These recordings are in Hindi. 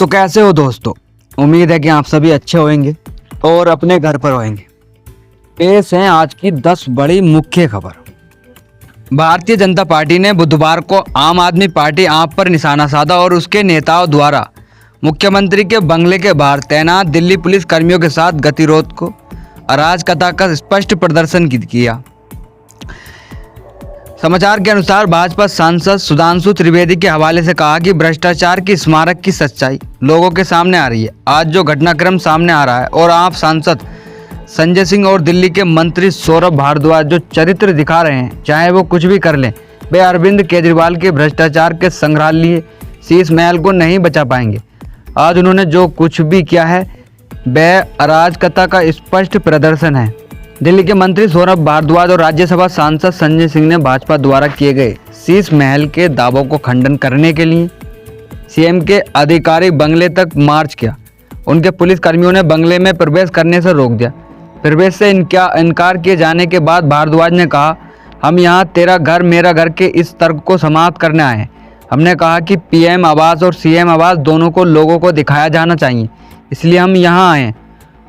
तो कैसे हो दोस्तों। उम्मीद है कि आप सभी अच्छे होंगे और अपने घर पर होंगे। पेश हैं आज की 10 बड़ी मुख्य खबर। भारतीय जनता पार्टी ने बुधवार को आम आदमी पार्टी आप पर निशाना साधा और उसके नेताओं द्वारा मुख्यमंत्री के बंगले के बाहर तैनात दिल्ली पुलिस कर्मियों के साथ गतिरोध को अराजकता का स्पष्ट प्रदर्शन किया। समाचार के अनुसार भाजपा सांसद सुधांशु त्रिवेदी के हवाले से कहा कि भ्रष्टाचार की स्मारक की सच्चाई लोगों के सामने आ रही है। आज जो घटनाक्रम सामने आ रहा है और आप सांसद संजय सिंह और दिल्ली के मंत्री सौरभ भारद्वाज जो चरित्र दिखा रहे हैं, चाहे वो कुछ भी कर लें, वे अरविंद केजरीवाल के भ्रष्टाचार के संग्रहालय शीश महल को नहीं बचा पाएंगे। आज उन्होंने जो कुछ भी किया है वह अराजकता का स्पष्ट प्रदर्शन है। दिल्ली के मंत्री सौरभ भारद्वाज और राज्यसभा सांसद संजय सिंह ने भाजपा द्वारा किए गए शीश महल के दावों को खंडन करने के लिए सीएम के आधिकारिक बंगले तक मार्च किया। उनके पुलिस कर्मियों ने बंगले में प्रवेश करने से रोक दिया। प्रवेश से इनकार किए जाने के बाद भारद्वाज ने कहा, हम यहाँ तेरा घर मेरा घर के इस तर्क को समाप्त करने आए हैं। हमने कहा कि पीएम आवास और सीएम आवास दोनों को लोगों को दिखाया जाना चाहिए, इसलिए हम यहाँ आए हैं।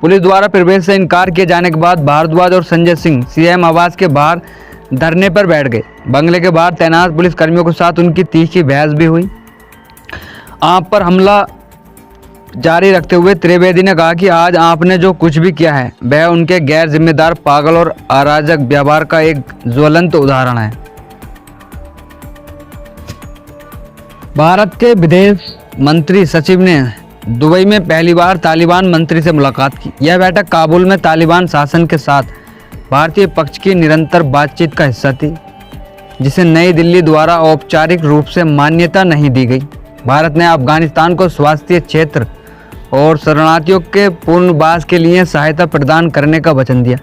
पुलिस द्वारा प्रवेश से इनकार किए जाने के बाद भारद्वाज और संजय सिंह सीएम आवास के बाहर धरने पर बैठ गए। बंगले के बाहर तैनात पुलिस कर्मियों के साथ उनकी तीखी बहस भी हुई। आप पर हमला जारी रखते हुए त्रिवेदी ने कहा कि आज आपने जो कुछ भी किया है वह उनके गैर जिम्मेदार, पागल और अराजक व्यवहार का एक ज्वलंत उदाहरण है। भारत के विदेश मंत्री सचिव ने दुबई में पहली बार तालिबान मंत्री से मुलाकात की। यह बैठक काबुल में तालिबान शासन के साथ भारतीय पक्ष की निरंतर बातचीत का हिस्सा थी, जिसे नई दिल्ली द्वारा औपचारिक रूप से मान्यता नहीं दी गई। भारत ने अफगानिस्तान को स्वास्थ्य क्षेत्र और शरणार्थियों के पुनर्वास के लिए सहायता प्रदान करने का वचन दिया।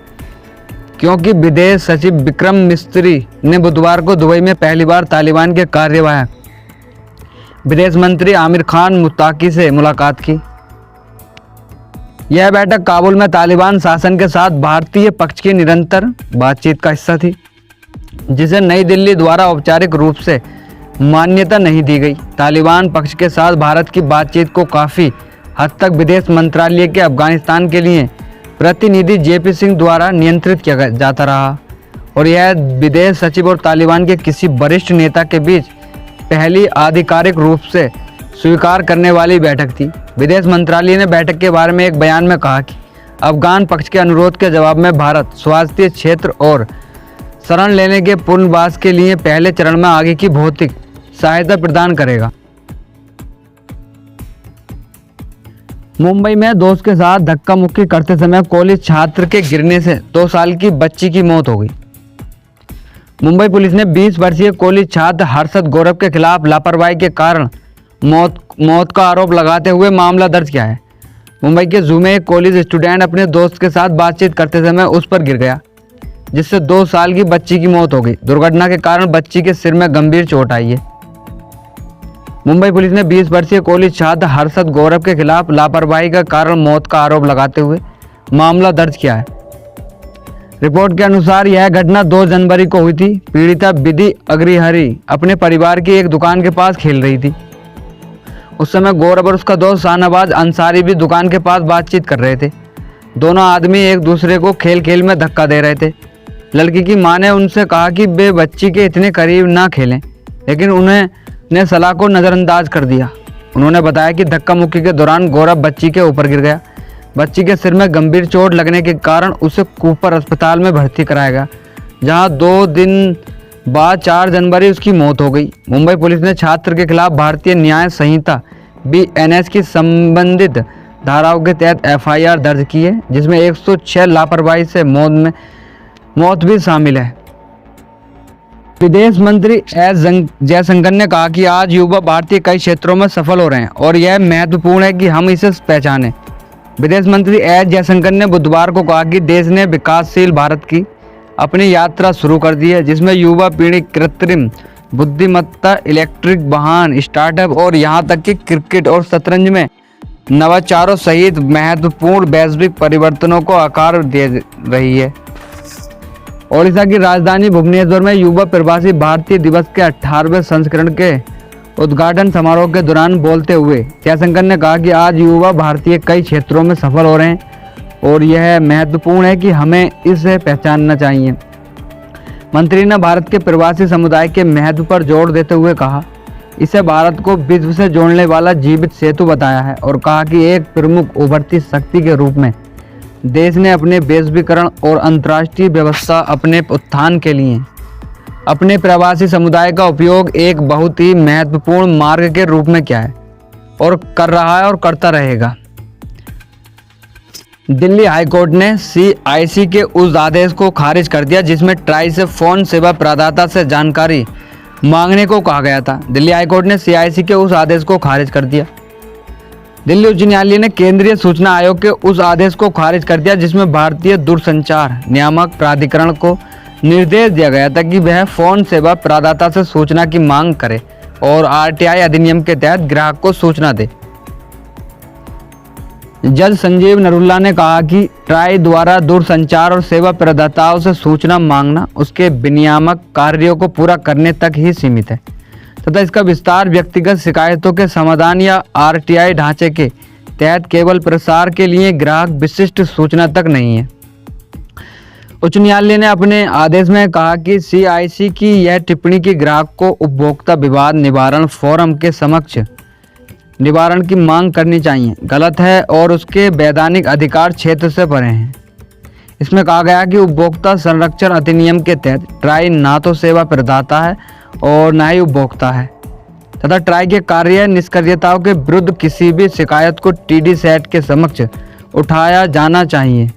क्योंकि विदेश सचिव विक्रम मिस्री ने बुधवार को दुबई में पहली बार तालिबान के कार्यवाहक विदेश मंत्री आमिर खान मुत्ताकी से मुलाकात की। यह बैठक काबुल में तालिबान शासन के साथ भारतीय पक्ष की निरंतर बातचीत का हिस्सा थी, जिसे नई दिल्ली द्वारा औपचारिक रूप से मान्यता नहीं दी गई। तालिबान पक्ष के साथ भारत की बातचीत को काफ़ी हद तक विदेश मंत्रालय के अफगानिस्तान के लिए प्रतिनिधि जेपी सिंह द्वारा नियंत्रित किया जाता रहा और यह विदेश सचिव और तालिबान के किसी वरिष्ठ नेता के बीच पहली आधिकारिक रूप से स्वीकार करने वाली बैठक थी। विदेश मंत्रालय ने बैठक के बारे में एक बयान में कहा कि अफगान पक्ष के अनुरोध के जवाब में भारत स्वास्थ्य क्षेत्र और शरण लेने के पुनर्वास के लिए पहले चरण में आगे की भौतिक सहायता प्रदान करेगा। मुंबई में दोस्त के साथ धक्का मुक्की करते समय कॉलेज छात्र के गिरने से 2 साल की बच्ची की मौत हो गई। मुंबई पुलिस ने 20 वर्षीय कॉलेज छात्र हर्षद गौरव के खिलाफ लापरवाही के कारण मौत का आरोप लगाते हुए मामला दर्ज किया है। मुंबई के जू में एक कॉलेज स्टूडेंट अपने दोस्त के साथ बातचीत करते समय उस पर गिर गया, जिससे 2 साल की बच्ची की मौत हो गई। दुर्घटना के कारण बच्ची के सिर में गंभीर चोट आई है। मुंबई पुलिस ने 20 वर्षीय कॉलेज छात्र हर्षद गौरव के खिलाफ लापरवाही के कारण मौत का आरोप लगाते हुए मामला दर्ज किया है। रिपोर्ट के अनुसार यह घटना 2 जनवरी को हुई थी। पीड़िता विधि अग्रहरि अपने परिवार की एक दुकान के पास खेल रही थी। उस समय गौरव और उसका दोस्त शाहनवाज अंसारी भी दुकान के पास बातचीत कर रहे थे। दोनों आदमी एक दूसरे को खेल खेल में धक्का दे रहे थे। लड़की की मां ने उनसे कहा कि वे बच्ची के इतने करीब ना खेलें, लेकिन उन्होंने सलाह को नज़रअंदाज कर दिया। उन्होंने बताया कि धक्का मुक्की के दौरान गौरव बच्ची के ऊपर गिर गया। बच्ची के सिर में गंभीर चोट लगने के कारण उसे कूपर अस्पताल में भर्ती कराया गया, जहां 2 दिन बाद 4 जनवरी उसकी मौत हो गई। मुंबई पुलिस ने छात्र के खिलाफ भारतीय न्याय संहिता BNS की संबंधित धाराओं के तहत FIR दर्ज की है, जिसमें 106 लापरवाही से मौत भी शामिल है। विदेश मंत्री एस जयशंकर ने कहा कि आज युवा भारतीय कई क्षेत्रों में सफल हो रहे हैं और यह महत्वपूर्ण है कि हम इसे पहचानें। विदेश मंत्री एस जयशंकर ने बुधवार को कहा कि देश ने विकासशील भारत की अपनी यात्रा शुरू कर दी है, जिसमें युवा पीढ़ी कृत्रिम बुद्धिमत्ता, इलेक्ट्रिक वाहन, स्टार्टअप और यहाँ तक कि क्रिकेट और शतरंज में नवाचारों सहित महत्वपूर्ण वैश्विक परिवर्तनों को आकार दे रही है। ओडिशा की राजधानी भुवनेश्वर में युवा प्रवासी भारतीय दिवस के 18वें संस्करण के उद्घाटन समारोह के दौरान बोलते हुए जयशंकर ने कहा कि आज युवा भारतीय कई क्षेत्रों में सफल हो रहे हैं और यह महत्वपूर्ण है कि हमें इसे पहचानना चाहिए। मंत्री ने भारत के प्रवासी समुदाय के महत्व पर जोर देते हुए कहा, इसे भारत को विश्व से जोड़ने वाला जीवित सेतु बताया है और कहा कि एक प्रमुख उभरती शक्ति के रूप में देश ने अपने वैश्वीकरण और अंतर्राष्ट्रीय व्यवस्था अपने उत्थान के लिए अपने प्रवासी समुदाय का उपयोग एक बहुत ही महत्वपूर्ण मार्ग के रूप में किया है और कर रहा है और करता रहेगा। दिल्ली हाईकोर्ट ने CIC के उस आदेश को खारिज कर दिया जिसमें ट्राई से फोन सेवा प्रदाता से जानकारी मांगने को कहा गया था। दिल्ली हाईकोर्ट ने CIC के उस आदेश को खारिज कर दिया। दिल्ली उच्च न्यायालय ने केंद्रीय सूचना आयोग के उस आदेश को खारिज कर दिया जिसमें भारतीय दूरसंचार नियामक प्राधिकरण को निर्देश दिया गया था कि वह फोन सेवा प्रदाता से सूचना की मांग करे और RTI अधिनियम के तहत ग्राहक को सूचना दे। जज संजीव नरुल्ला ने कहा कि ट्राई द्वारा दूरसंचार और सेवा प्रदाताओं से सूचना मांगना उसके विनियामक कार्यों को पूरा करने तक ही सीमित है तथा इसका विस्तार व्यक्तिगत शिकायतों के समाधान या RTI ढांचे के तहत केवल प्रसार के लिए ग्राहक विशिष्ट सूचना तक नहीं है। उच्च न्यायालय ने अपने आदेश में कहा कि CIC की यह टिप्पणी की ग्राहक को उपभोक्ता विवाद निवारण फोरम के समक्ष निवारण की मांग करनी चाहिए गलत है और उसके वैधानिक अधिकार क्षेत्र से परे हैं। इसमें कहा गया कि उपभोक्ता संरक्षण अधिनियम के तहत ट्राई ना तो सेवा प्रदाता है और न ही उपभोक्ता है तथा ट्राई के कार्य निष्क्रियताओं के विरुद्ध किसी भी शिकायत को TD सेट के समक्ष उठाया जाना चाहिए।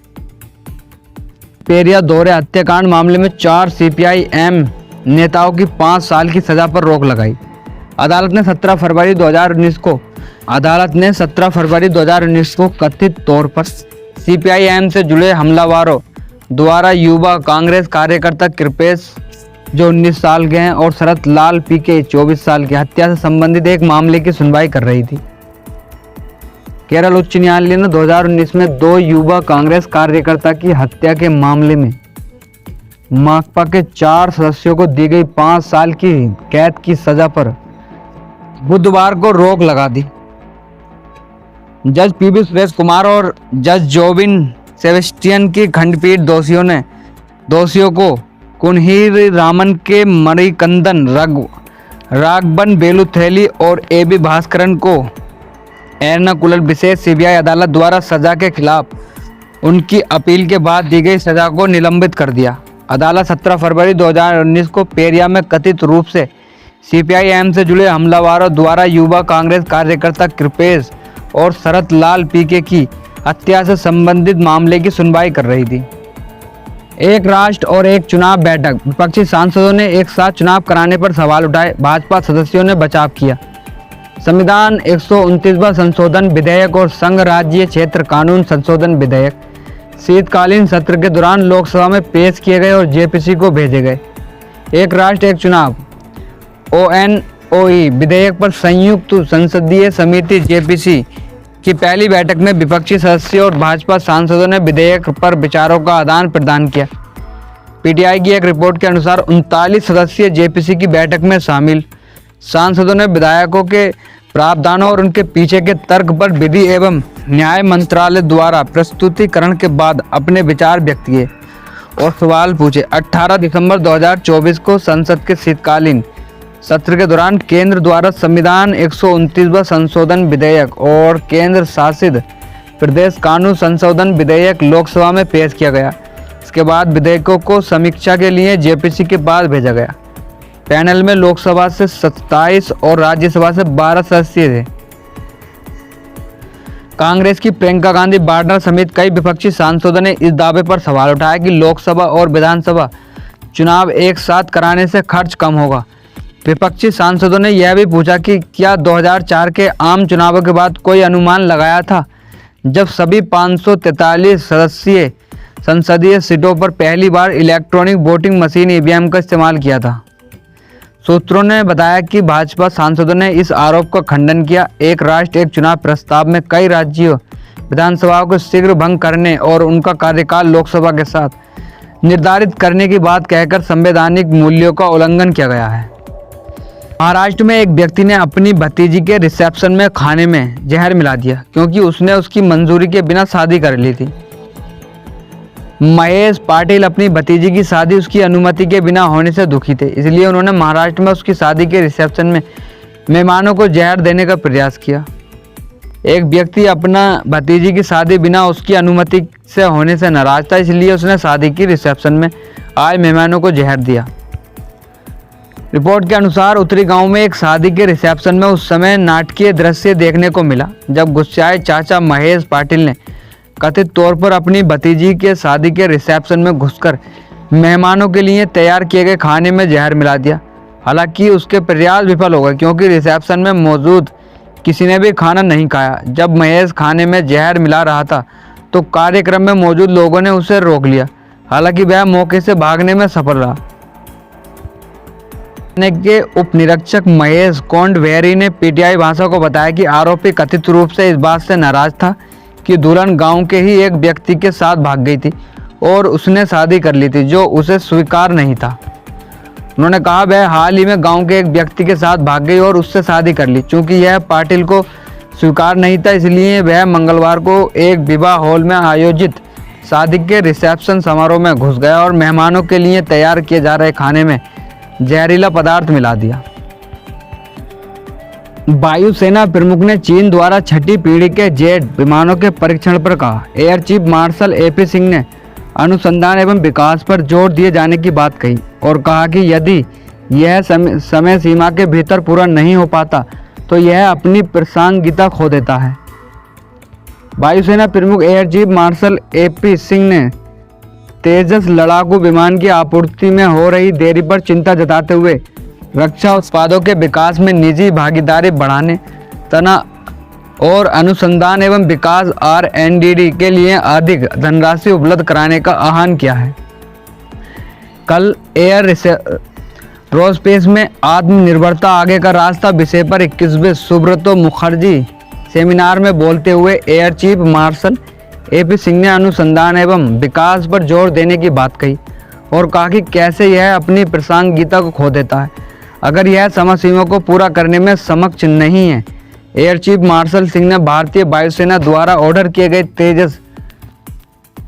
पेरिया दोहरे हत्याकांड मामले में 4 CPI-M नेताओं की 5 साल की सजा पर रोक लगाई। अदालत ने 17 फरवरी 2019 को कथित तौर पर CPI-M से जुड़े हमलावरों द्वारा युवा कांग्रेस कार्यकर्ता कृपेश जो 19 साल के हैं और शरत लाल PK 24 साल की हत्या से संबंधित एक मामले की सुनवाई कर रही थी। केरल उच्च न्यायालय ने 2019 में 2 युवा कांग्रेस कार्यकर्ता की हत्या के मामले में माकपा के 4 सदस्यों को दी गई 5 साल की कैद की सजा पर बुधवार को रोक लगा दी। जज PB सुरेश कुमार और जज जोबिन सेबेस्टियन की खंडपीठ दोषियों को कुनहीर रामन के मरिकंदन राघवन बेलुथैली और AB भास्करन को एर्नाकुलम विशेष CBI अदालत द्वारा सजा के खिलाफ उनकी अपील के बाद दी गई सजा को निलंबित कर दिया। अदालत 17 फरवरी 2019 को पेरिया में कथित रूप से CPI-M से जुड़े हमलावरों द्वारा युवा कांग्रेस कार्यकर्ता कृपेश और शरत लाल PK की हत्या से संबंधित मामले की सुनवाई कर रही थी। एक राष्ट्र और एक चुनाव बैठक। विपक्षी सांसदों ने एक साथ चुनाव कराने पर सवाल उठाए। भाजपा सदस्यों ने बचाव किया। संविधान 129वां संशोधन विधेयक और संघ राज्य क्षेत्र कानून संशोधन विधेयक शीतकालीन सत्र के दौरान लोकसभा में पेश किए गए और JPC को भेजे गए। एक राष्ट्र एक चुनाव ONOE विधेयक पर संयुक्त संसदीय समिति JPC की पहली बैठक में विपक्षी सदस्यों और भाजपा सांसदों ने विधेयक पर विचारों का आदान प्रदान किया। PTI की एक रिपोर्ट के अनुसार 39 सदस्यीय JPC की बैठक में शामिल सांसदों ने विधायकों के प्रावधानों और उनके पीछे के तर्क पर विधि एवं न्याय मंत्रालय द्वारा प्रस्तुतिकरण के बाद अपने विचार व्यक्त किए और सवाल पूछे। 18 दिसंबर 2024 को संसद के शीतकालीन सत्र के दौरान केंद्र द्वारा संविधान 129वां संशोधन विधेयक और केंद्र शासित प्रदेश कानून संशोधन विधेयक लोकसभा में पेश किया गया। इसके बाद विधेयकों को समीक्षा के लिए JPC के पास भेजा गया। पैनल में लोकसभा से 27 और राज्यसभा से 12 सदस्य थे। कांग्रेस की प्रियंका गांधी वाड्रा समेत कई विपक्षी सांसदों ने इस दावे पर सवाल उठाया कि लोकसभा और विधानसभा चुनाव एक साथ कराने से खर्च कम होगा। विपक्षी सांसदों ने यह भी पूछा कि क्या 2004 के आम चुनावों के बाद कोई अनुमान लगाया था जब सभी 543 सदस्यीय संसदीय सीटों पर पहली बार इलेक्ट्रॉनिक वोटिंग मशीन EVM का इस्तेमाल किया था। सूत्रों ने बताया कि भाजपा सांसदों ने इस आरोप का खंडन किया। एक राष्ट्र एक चुनाव प्रस्ताव में कई राज्यों विधानसभाओं को शीघ्र भंग करने और उनका कार्यकाल लोकसभा के साथ निर्धारित करने की बात कहकर संवैधानिक मूल्यों का उल्लंघन किया गया है। महाराष्ट्र में एक व्यक्ति ने अपनी भतीजी के रिसेप्शन में खाने में जहर मिला दिया क्योंकि उसने उसकी मंजूरी के बिना शादी कर ली थी। महेश पाटिल अपनी भतीजी की शादी उसकी अनुमति के बिना होने से दुखी थे, इसलिए उन्होंने महाराष्ट्र में उसकी शादी के रिसेप्शन में मेहमानों को जहर देने का प्रयास किया। एक व्यक्ति अपना भतीजी की शादी बिना उसकी अनुमति से होने से नाराज था, इसलिए उसने शादी की रिसेप्शन में आए मेहमानों को जहर दिया। रिपोर्ट के अनुसार उत्तरी गांव में एक शादी के रिसेप्शन में उस समय नाटकीय दृश्य देखने को मिला जब गुस्साए चाचा महेश पाटिल ने कथित तौर पर अपनी भतीजी के शादी के रिसेप्शन में घुसकर मेहमानों के लिए तैयार किए गए खाने में जहर मिला दिया। हालांकि उसके प्रयास विफल हो गए क्योंकि रिसेप्शन में मौजूद किसी ने भी खाना नहीं खाया। जब महेश खाने में जहर मिला रहा था तो कार्यक्रम में मौजूद लोगों ने उसे रोक लिया। हालांकि वह मौके से भागने में सफल रहा। के उप निरीक्षक महेश कोंडवेरी ने पीटीआई भाषा को बताया कि आरोपी कथित रूप से इस बात से नाराज था कि दुल्हन गांव के ही एक व्यक्ति के साथ भाग गई थी और उसने शादी कर ली थी जो उसे स्वीकार नहीं था। उन्होंने कहा वह हाल ही में गांव के एक व्यक्ति के साथ भाग गई और उससे शादी कर ली। चूंकि यह पाटिल को स्वीकार नहीं था इसलिए वह मंगलवार को एक विवाह हॉल में आयोजित शादी के रिसेप्शन समारोह में घुस गया और मेहमानों के लिए तैयार किए जा रहे खाने में जहरीला पदार्थ मिला दिया। वायुसेना प्रमुख ने चीन द्वारा छठी पीढ़ी के जेट विमानों के परीक्षण पर कहा। Air chief marshal AP Singh ने अनुसंधान एवं विकास पर जोर दिए जाने की बात कही और कहा कि यदि यह समय सीमा के भीतर पूरा नहीं हो पाता तो यह अपनी प्रासंगिकता खो देता है। वायुसेना प्रमुख air chief marshal AP Singh ने तेजस लड़ाकू विमान की आपूर्ति में हो रही देरी पर चिंता जताते हुए रक्षा उत्पादों के विकास में निजी भागीदारी बढ़ाने तना और अनुसंधान एवं विकास R&D के लिए अधिक धनराशि उपलब्ध कराने का आह्वान किया है। कल एरोस्पेस में आत्मनिर्भरता आगे का रास्ता विषय पर 21वें सुब्रतो मुखर्जी सेमिनार में बोलते हुए air chief marshal AP Singh ने अनुसंधान एवं विकास पर जोर देने की बात कही और कहा कि कैसे यह अपनी प्रासंगिकता को खो देता है अगर यह समय सीमा को पूरा करने में सक्षम नहीं है। एयर चीफ मार्शल सिंह ने भारतीय वायुसेना द्वारा ऑर्डर किए गए तेजस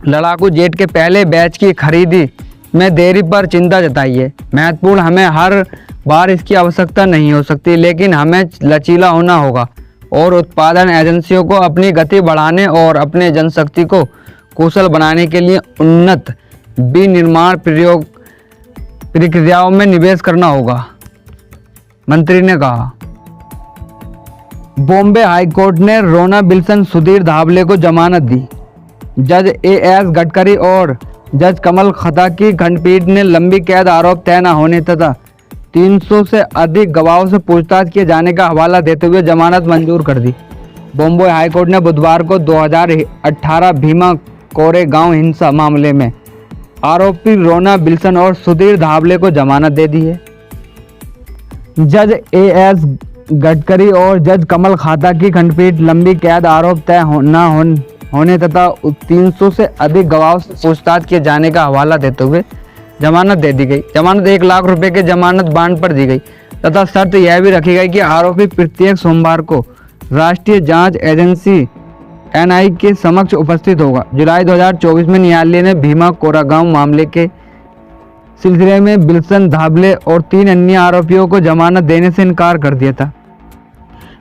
लड़ाकू जेट के पहले बैच की खरीदी में देरी पर चिंता जताई है। महत्वपूर्ण, हमें हर बार इसकी आवश्यकता नहीं हो सकती, लेकिन हमें लचीला होना होगा और उत्पादन एजेंसियों को अपनी गति बढ़ाने और अपने जनशक्ति को कुशल बनाने के लिए उन्नत विनिर्माण प्रक्रियाओं में निवेश करना होगा, मंत्री ने कहा। बॉम्बे हाईकोर्ट ने रोना विल्सन, सुधीर धाबले को जमानत दी। जज AS गडकरी और जज कमल खता की खंडपीठ ने लंबी कैद, आरोप तय न होने तथा 300 से अधिक गवाहों से पूछताछ किए जाने का हवाला देते हुए जमानत मंजूर कर दी। बॉम्बे हाईकोर्ट ने बुधवार को 2018 भीमा कोरेगांव हिंसा मामले में आरोपी रोना विल्सन और सुधीर धाबले को जमानत दे दी है। जज AS गडकरी और जज कमल खाता की खंडपीठ लंबी कैद, आरोप तय न होने तथा 300 से अधिक गवाहों से पूछताछ किए जाने का हवाला देते हुए जमानत दे दी गई। जमानत 1 लाख रुपए के जमानत बांड पर दी गई तथा शर्त यह भी रखी गई कि आरोपी प्रत्येक सोमवार को राष्ट्रीय जांच एजेंसी NI के समक्ष उपस्थित होगा। जुलाई 2024 में न्यायालय ने भीमा कोरेगांव मामले के सिलसिले में विल्सन, धाबले और 3 अन्य आरोपियों को जमानत देने से इनकार कर दिया था।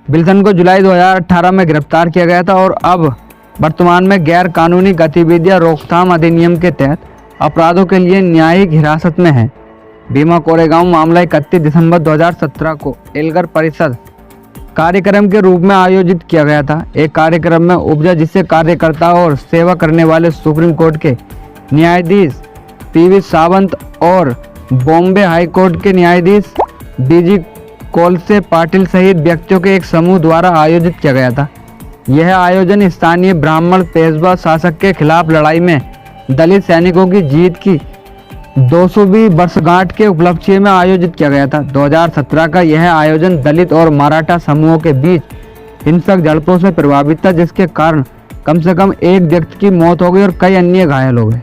विल्सन को जुलाई 2018 में गिरफ्तार किया गया था और अब वर्तमान में गैर कानूनी गतिविधियां रोकथाम अधिनियम के तहत अपराधों के लिए न्यायिक हिरासत में है। भीमा कोरेगांव मामला 31 दिसंबर 2017 को एल्गार परिषद कार्यक्रम के रूप में आयोजित किया गया था। एक कार्यक्रम में उपजा जिससे कार्यकर्ता और सेवा करने वाले सुप्रीम कोर्ट के न्यायाधीश PV सावंत और बॉम्बे हाई कोर्ट के न्यायाधीश DG कोलसे पाटिल सहित व्यक्तियों के एक समूह द्वारा आयोजित किया गया था। यह आयोजन स्थानीय ब्राह्मण पेशवा शासक के खिलाफ लड़ाई में दलित सैनिकों की जीत की 200वीं वर्षगांठ के उपलक्ष्य में आयोजित किया गया था। 2017 का यह आयोजन दलित और मराठा समूहों के बीच हिंसक झड़पों से प्रभावित था, जिसके कारण कम से कम एक व्यक्ति की मौत हो गई और कई अन्य घायल हो गए।